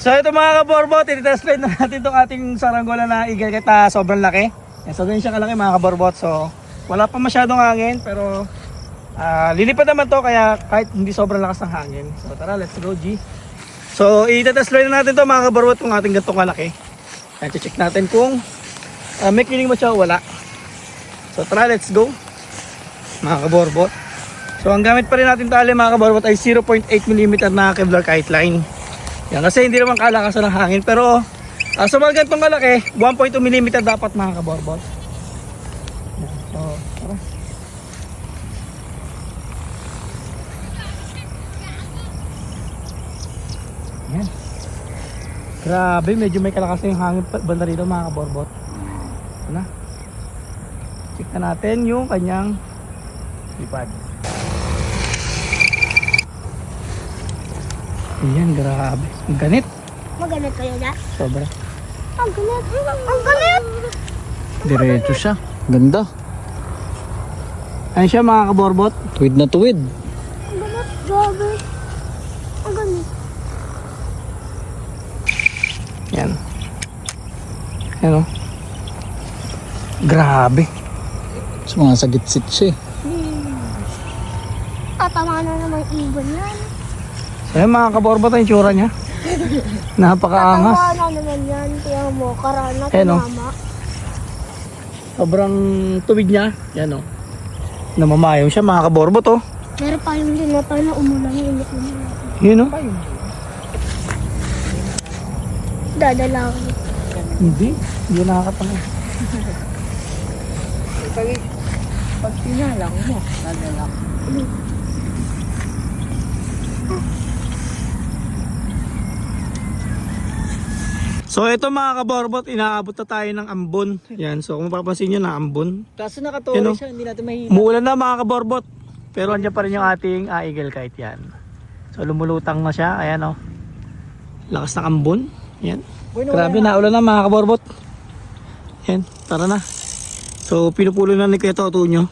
So ito mga kaborbot, tinitest ride na natin itong ating saranggola na eagle kahit sobrang laki. Yan, so ganyan siya kalaki mga kaborbot. So wala pa masyadong hangin pero lilipad naman to kaya kahit hindi sobrang lakas ng hangin. So tara, let's go G. So itetest ride na natin to mga kaborbot kung ating gantong kalaki. Yan, check natin kung may kiling mo siya o wala. So tara, let's go mga kaborbot. So ang gamit pa rin natin tali mga kaborbot ay 0.8mm na Kevlar kite line. Yan, kasi hindi naman kalakasan ng hangin pero sa mga gantong kalaki 1.2mm dapat mga kaborbot. Yan, so tara. Yan. Grabe, medyo may kalakasan yung hangin banda rito mga kaborbot. Ito na. Check na natin yung kanyang lipad. Ayan, grabe. Ang ganit. Maganit kayo na? Sobra. Ang ganit. Ang ganit. Diretso siya. Ganda. Ayan siya mga kaborbot. Tuwid na tuwid. Ang ganit. Grabe. Ang ganit. Yan. Ayan o. Grabe. Sa mga sagit-sit siya eh. Tatama na naman ibon yan. So ayan mga kaborbot ang itsura niya. Napakaangas. Tatawa na naman yan. Kaya mo, karana, Ayan, oh. tumama. Sobrang tuwid niya. Yan o. Namamayong siya mga kaborbot o. Pero pa yung linapay na umulan. Init na naman. Yun o. Dadala ko. Hindi. Hindi nakakatanga. Pag pinalang mo, dadala. So ito mga kaborbot, inaabot na tayo ng ambon. Yan, so kung mapapansin nyo na ambon. Kaso nakatulog Yun, oh. siya, hindi natin mahina. Umuulan na mga kaborbot. Pero andyan pa rin yung ating eagle kite yan. So lumulutang na siya, ayan o. Lakas ng ambon. Yan. Grabe na, ulan na mga kaborbot. Yan, tara na. So pinupulo na ni Kuya Toto nyo.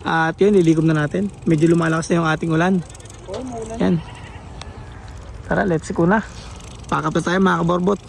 At yun, lilikom na natin. Medyo lumalakas na yung ating ulan. Yan. Tara, let's go na. Pack up na tayo mga kaborbot.